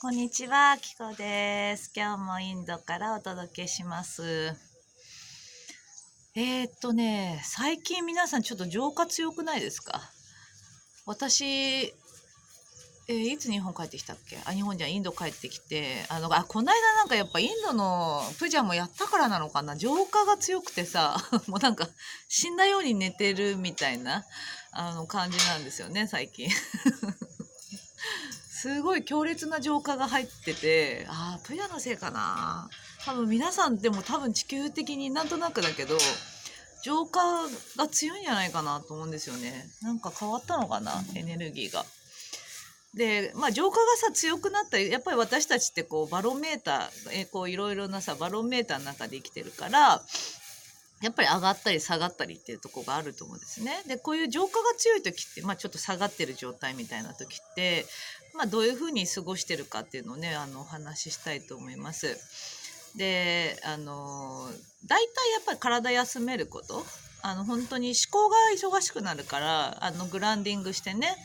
こんにちは、キコです。今日もインドからお届けします。最近皆さんちょっと浄化強くないですか？私、いつ日本帰ってきたっけ？日本じゃインド帰ってきて、この間なんかやっぱインドのプジャもやったからなのかな、浄化が強くてさ、もうなんか死んだように寝てるみたいな、感じなんですよね、最近。すごい強烈な浄化が入ってて、プヤのせいかな。多分皆さんでも多分地球的になんとなくだけど、浄化が強いんじゃないかなと思うんですよね。なんか変わったのかな、エネルギーが。で、浄化がさ、強くなったり、やっぱり私たちってこう、バロメーター、こう、いろいろなさ、バロメーターの中で生きてるから、やっぱり上がったり下がったりっていうところがあると思うんですね。で、こういう浄化が強い時って、ちょっと下がってる状態みたいな時って、どういうふうに過ごしてるかっていうのをね、お話ししたいと思います。で、大体やっぱり体休めること、本当に思考が忙しくなるから、グランディングしてね、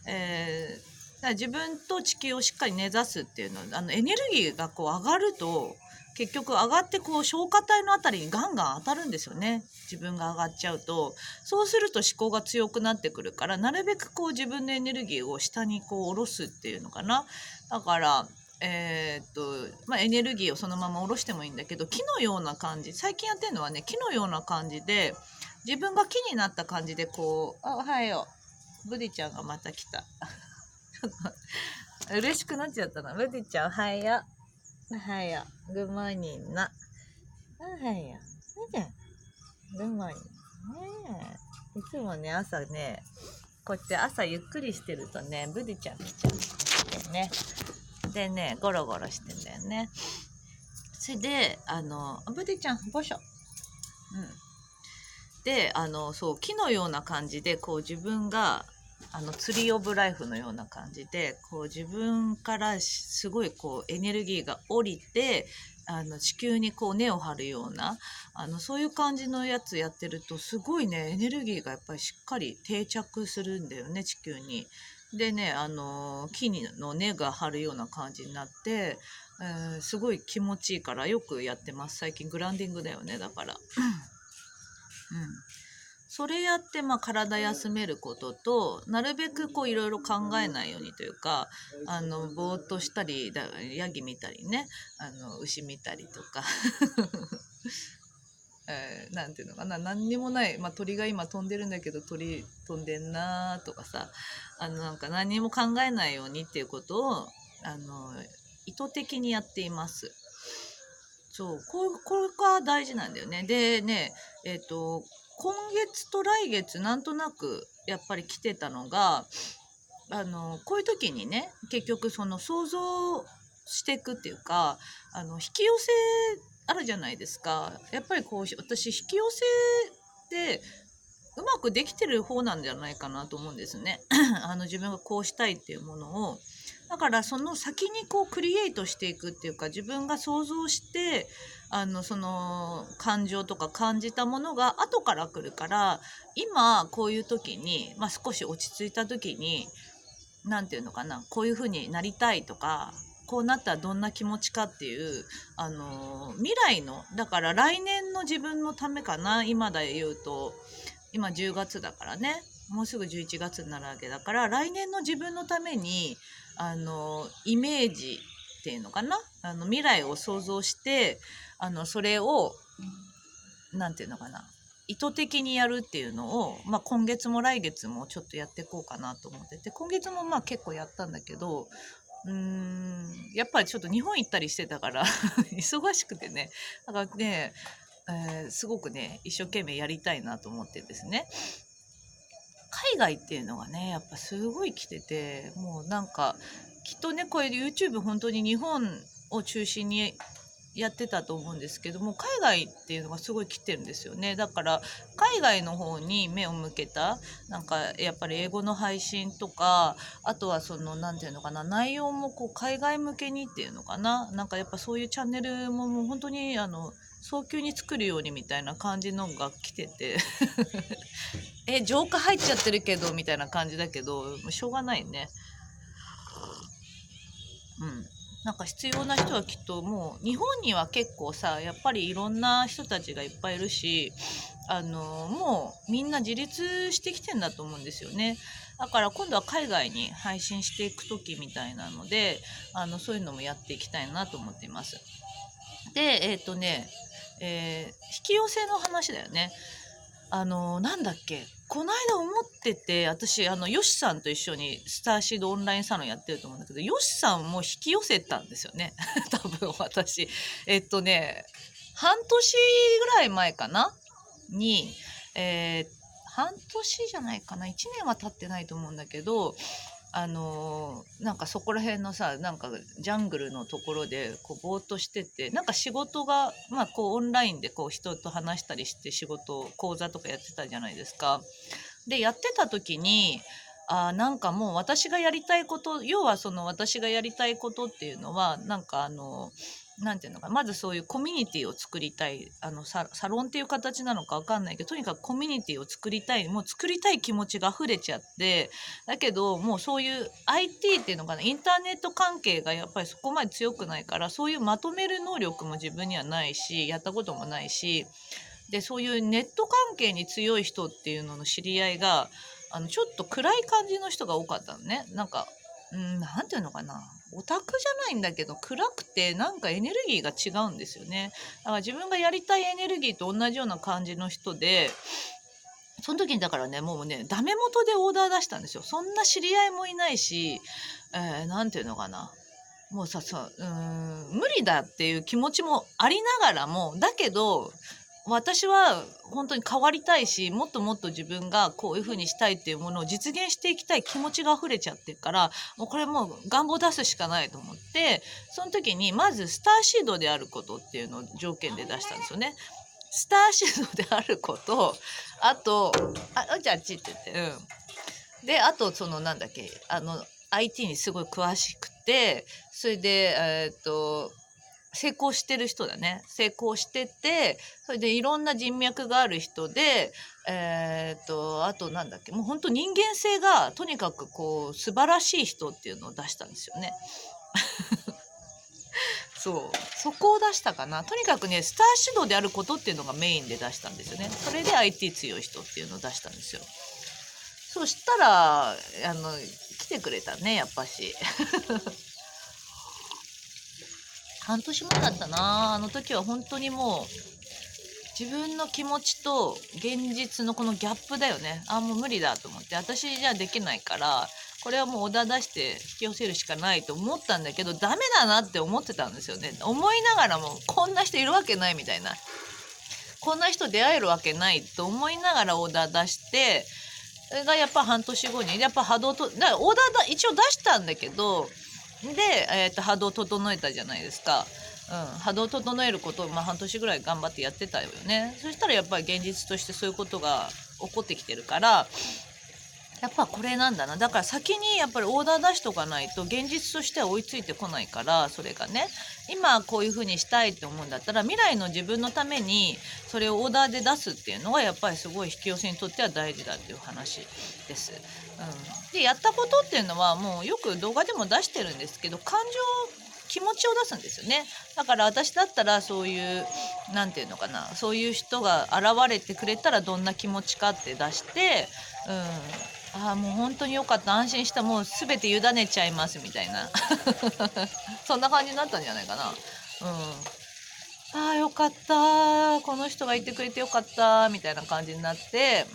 だから自分と地球をしっかり根ざすっていうのは、エネルギーがこう上がると、結局上がってこう消化体のあたりにガンガン当たるんですよね。自分が上がっちゃうと。そうすると思考が強くなってくるから、なるべくこう自分のエネルギーを下にこう下ろすっていうのかな。だから、エネルギーをそのまま下ろしてもいいんだけど、木のような感じ。最近やってるのはね、木のような感じで、自分が木になった感じでこう、おはよう。ブディちゃんがまた来た。嬉しくなっちゃったな。ブディちゃん、おはよう。おはよう。グッモーニングな。おはよう。グッモーニング。ねえ。いつもね、朝ね、こうやって朝ゆっくりしてるとね、ブディちゃん来ちゃうんですよね。でね、ゴロゴロしてんだよね。それで、ブディちゃん、ぼしょ。うん。で、そう、木のような感じで、こう自分が、ツリーオブライフのような感じで、こう自分からすごいこうエネルギーが降りて、地球にこう根を張るような、そういう感じのやつやってると、すごいね、エネルギーがやっぱりしっかり定着するんだよね、地球に。でね、木の根が張るような感じになって、すごい気持ちいいからよくやってます。最近グランディングだよね、だから。うん。それやって、体休めることと、なるべくこういろいろ考えないようにというか、ぼーっとしたり、ヤギ見たりね、牛見たりとか、なんていうのかな、何にもない、鳥が今飛んでるんだけど、鳥飛んでんなーとかさ、なんか何にも考えないようにっていうことを、意図的にやっています。そう、これが大事なんだよね。でね、今月と来月なんとなくやっぱり来てたのが、こういう時にね、結局その想像していくっていうか、引き寄せあるじゃないですか。やっぱりこう、私引き寄せってうまくできてる方なんじゃないかなと思うんですね。自分がこうしたいっていうものを。だからその先にこうクリエイトしていくっていうか、自分が想像して、その感情とか感じたものが後から来るから、今こういう時に、少し落ち着いた時に、なんていうのかな、こういう風になりたいとか、こうなったらどんな気持ちかっていう、未来の、だから来年の自分のためかな、今で言うと、今10月だからね、もうすぐ11月になるわけだから、来年の自分のために、イメージっていうのかな、未来を想像して、それを、なんていうのかな、意図的にやるっていうのを、今月も来月もちょっとやっていこうかなと思ってて、今月も結構やったんだけど、やっぱりちょっと日本行ったりしてたから忙しくてね、だからね、すごくね、一生懸命やりたいなと思ってですね。海外っていうのがね、やっぱすごい来てて、もうなんか、きっとね、これ YouTube 本当に日本を中心にやってたと思うんですけども、海外っていうのがすごい来てるんですよね。だから、海外の方に目を向けた、なんかやっぱり英語の配信とか、あとはその、なんていうのかな、内容もこう海外向けにっていうのかな、なんかやっぱそういうチャンネルももう本当に早急に作るようにみたいな感じのが来てて浄化入っちゃってるけどみたいな感じだけど、しょうがないね。うん。なんか必要な人はきっともう日本には結構さやっぱりいろんな人たちがいっぱいいるしもうみんな自立してきてんだと思うんですよね。だから今度は海外に配信していく時みたいなのでそういうのもやっていきたいなと思っています。で引き寄せの話だよね。なんだっけ、この間思ってて、私ヨシさんと一緒にスターシードオンラインサロンやってると思うんだけど、ヨシさんも引き寄せたんですよね。多分私半年ぐらい前かなに、半年じゃないかな、1年は経ってないと思うんだけど、なんかそこら辺のさ、なんかジャングルのところでこうぼーっとしてて、なんか仕事がこうオンラインでこう人と話したりして仕事講座とかやってたじゃないですか。でやってた時になんかもう私がやりたいこと、要はその私がやりたいことっていうのはなんかなんていうのかな、まずそういうコミュニティを作りたい、サロンっていう形なのかわかんないけど、とにかくコミュニティを作りたい、もう作りたい気持ちが溢れちゃって、だけどもうそういう IT っていうのかな、インターネット関係がやっぱりそこまで強くないから、そういうまとめる能力も自分にはないし、やったこともないし、でそういうネット関係に強い人っていうのの知り合いがちょっと暗い感じの人が多かったのね。なんかなんていうのかな、オタクじゃないんだけど暗くてなんかエネルギーが違うんですよね。だから自分がやりたいエネルギーと同じような感じの人で、その時にだからね、もうねダメ元でオーダー出したんですよ。そんな知り合いもいないし、なんていうのかな、もうさ無理だっていう気持ちもありながらも、だけど私は本当に変わりたいし、もっともっと自分がこういう風にしたいっていうものを実現していきたい気持ちが溢れちゃってるから、もうこれもう願望出すしかないと思って、その時にまずスターシードであることっていうのを条件で出したんですよね。スターシードであること、あとじゃああっちって言って、であとそのなんだっけ、IT にすごい詳しくて、それで成功してる人だね。成功してて、それでいろんな人脈がある人で、あとなんだっけ、もう本当人間性がとにかくこう素晴らしい人っていうのを出したんですよね。そう、そこを出したかな。とにかくね、スター指導であることっていうのがメインで出したんですよね。それで IT 強い人っていうのを出したんですよ。そしたら来てくれたね、やっぱし。半年前だったな、あの時は本当にもう自分の気持ちと現実のこのギャップだよね。もう無理だと思って、私じゃできないからこれはもうオーダー出して引き寄せるしかないと思ったんだけど、ダメだなって思ってたんですよね。思いながらもこんな人いるわけないみたいな、こんな人出会えるわけないと思いながらオーダー出して、それがやっぱ半年後にやっぱ波動と、だからオーダー一応出したんだけど、で、波動整えたじゃないですか。波動整えることを、半年ぐらい頑張ってやってたよね。そしたらやっぱり現実としてそういうことが起こってきてるから、やっぱこれなんだな。だから先にやっぱりオーダー出しとかないと現実としては追いついてこないから、それがね、今こういう風にしたいって思うんだったら未来の自分のためにそれをオーダーで出すっていうのがやっぱりすごい引き寄せにとっては大事だっていう話です。でやったことっていうのはもうよく動画でも出してるんですけど、気持ちを出すんですよね。だから私だったらそういうなんていうのかな、そういう人が現れてくれたらどんな気持ちかって出して、もう本当によかった、安心した、もう全て委ねちゃいますみたいなそんな感じになったんじゃないかな。よかった、この人がいてくれてよかったみたいな感じになって、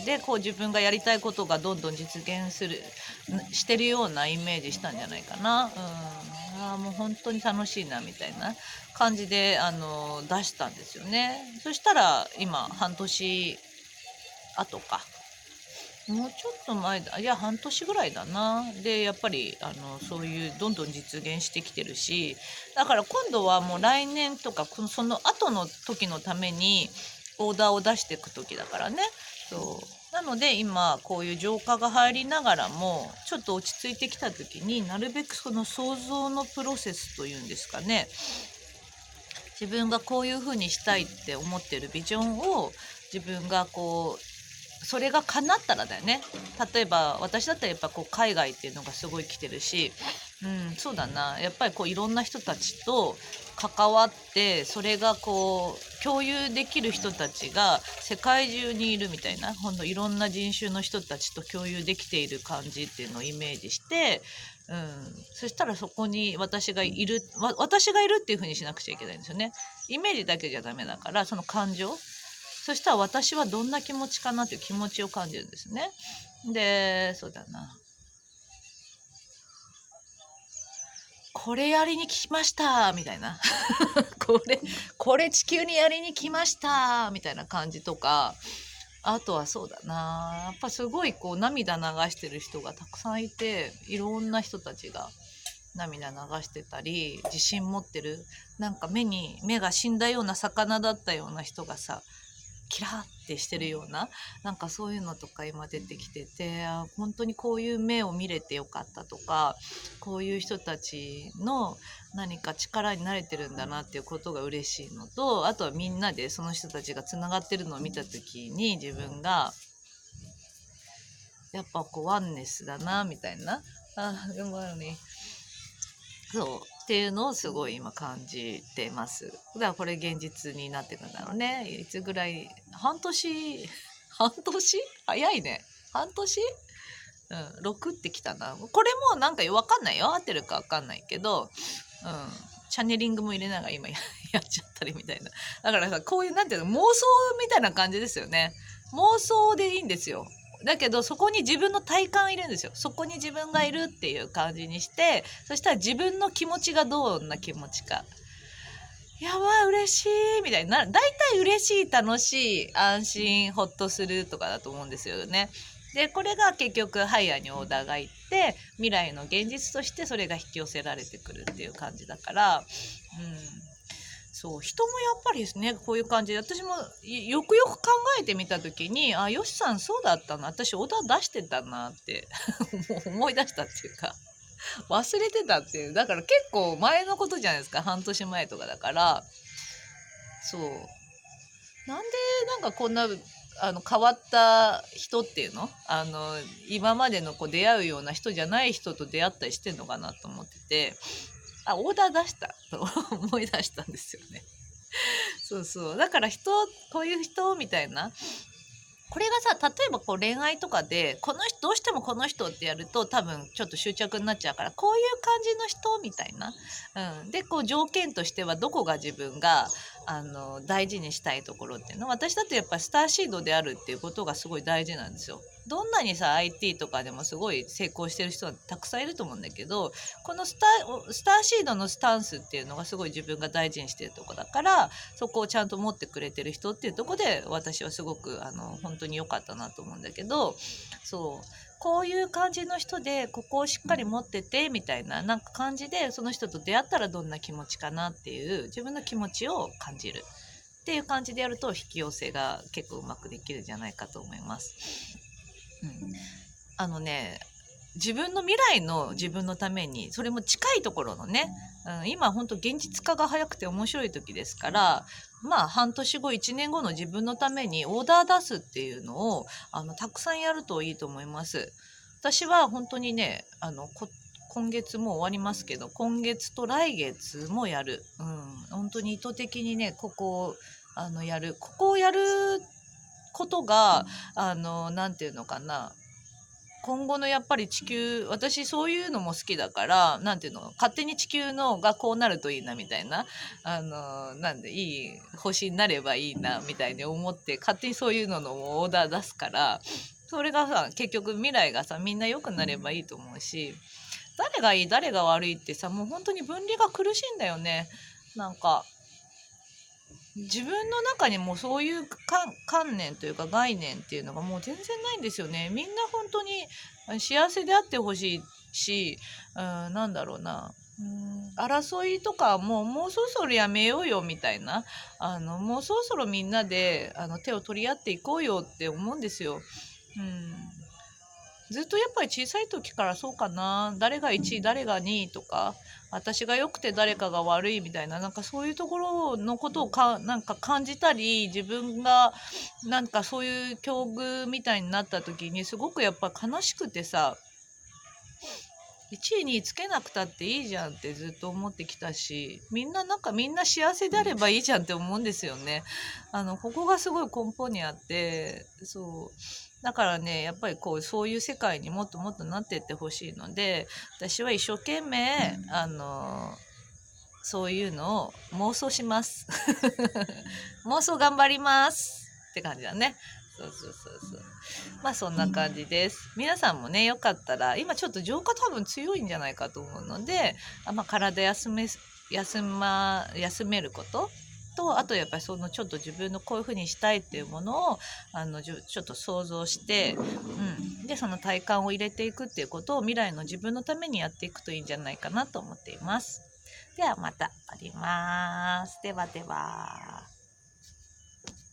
でこう自分がやりたいことがどんどん実現してるようなイメージしたんじゃないかな。もう本当に楽しいなみたいな感じで出したんですよね。そしたら今半年後か、もうちょっと前だ、いや半年ぐらいだな。でやっぱりそういうどんどん実現してきてるし、だから今度はもう来年とかその後の時のためにオーダーを出していく時だからね。そうなので今こういう浄化が入りながらもちょっと落ち着いてきた時になるべくその想像のプロセスというんですかね、自分がこういうふうにしたいって思ってるビジョンを自分がこうそれが叶ったらだよね。例えば私だったらやっぱこう海外っていうのがすごい来てるし、そうだな。やっぱりこういろんな人たちと関わって、それがこう共有できる人たちが世界中にいるみたいな、ほんといろんな人種の人たちと共有できている感じっていうのをイメージして、そしたらそこに私がいるっていう風にしなくちゃいけないんですよね。イメージだけじゃダメだから、その感情。そしたら私はどんな気持ちかなっていう気持ちを感じるんですね。で、そうだな。これやりに来ましたみたいなこれこれ地球にやりに来ましたみたいな感じとか、あとはそうだな、やっぱすごいこう涙流してる人がたくさんいて、いろんな人たちが涙流してたり、自信持ってる、なんか目が死んだような魚だったような人がさ、キラーってしてるような、なんかそういうのとか今出てきてて、本当にこういう目を見れてよかったとか、こういう人たちの何か力になれてるんだなっていうことが嬉しいのと、あとはみんなでその人たちがつながってるのを見た時に、自分がやっぱこうワンネスだなみたいな、でもあるね、そうっていうのをすごい今感じてます。だからこれ現実になっていくんだろうね。いつぐらい、半年半年早いね。半年6ってきたな。これもなんかわかんないよ。合ってるかわかんないけど、チャネリングも入れながら今やっちゃったりみたいな。だからさ、こういうなんていうの、妄想みたいな感じですよね。妄想でいいんですよ。だけどそこに自分の体感入れるんですよ。そこに自分がいるっていう感じにして、そしたら自分の気持ちがどんな気持ちか。やばい、嬉しいみたいな。だいたい嬉しい、楽しい、安心、ほっとするとかだと思うんですよね。で、これが結局ハイヤーにオーダーがいって、未来の現実としてそれが引き寄せられてくるっていう感じだから、そう、人もやっぱりですね、こういう感じで、私もよくよく考えてみた時に、よしさんそうだったな、私オーダー出してたなって思い出したっていうか、忘れてたっていう、だから結構前のことじゃないですか、半年前とかだから、そう。なんでなんかこんな変わった人っていうの、今までのこう出会うような人じゃない人と出会ったりしてんのかなと思ってて、オーダー出したと思い出したんですよね。そうそう。だからこういう人みたいな、これがさ、例えばこう恋愛とかで、この人、どうしてもこの人ってやると多分ちょっと執着になっちゃうから、こういう感じの人みたいな。で、こう条件としてはどこが自分が、大事にしたいところっていうの。私だとやっぱりスターシードであるっていうことがすごい大事なんですよ。どんなにさ、IT とかでもすごい成功してる人はたくさんいると思うんだけど、このスターシードのスタンスっていうのがすごい自分が大事にしてるとこだから、そこをちゃんと持ってくれてる人っていうとこで、私はすごく本当に良かったなと思うんだけど、そうこういう感じの人でここをしっかり持っててみたいな、なんか感じで、その人と出会ったらどんな気持ちかなっていう自分の気持ちを感じるっていう感じでやると、引き寄せが結構うまくできるんじゃないかと思います。うん、あのね自分の未来の自分のために、それも近いところのね、今本当現実化が早くて面白い時ですから、まあ半年後1年後の自分のためにオーダー出すっていうのをたくさんやるといいと思います。私は本当にね、今月もう終わりますけど、今月と来月もやる、本当に意図的にね、ここをここをやることがなんていうのかな、今後のやっぱり地球、私そういうのも好きだから、なんていうの、勝手に地球のがこうなるといいなみたいな、なんでいい星になればいいなみたいに思って、勝手にそういうののオーダー出すから、それがさ、結局未来がさ、みんな良くなればいいと思うし、誰がいい誰が悪いってさ、もう本当に分離が苦しいんだよね。なんか自分の中にもそういう観念というか概念っていうのがもう全然ないんですよね。みんな本当に幸せであってほしいし、なんだろうな、争いとかもうそろそろやめようよみたいな、もうそろそろみんなで手を取り合っていこうよって思うんですよ。ずっとやっぱり小さい時からそうかな、誰が1位誰が2位とか、私が良くて誰かが悪いみたいな、なんかそういうところのことをなんか感じたり、自分がなんかそういう境遇みたいになった時にすごくやっぱ悲しくてさ、1位につけなくたっていいじゃんってずっと思ってきたし、みんな幸せであればいいじゃんって思うんですよね。ここがすごい根本にあって、そうだからね、やっぱりそういう世界にもっともっとなっていってほしいので、私は一生懸命そういうのを妄想します妄想頑張りますって感じだね。そう。まあそんな感じです。皆さんもね、よかったら、今ちょっと浄化多分強いんじゃないかと思うので、体休めることと、あとやっぱりちょっと自分のこういう風にしたいっていうものをちょっと想像して、でその体感を入れていくっていうことを未来の自分のためにやっていくといいんじゃないかなと思っています。ではまたあります。ではでは。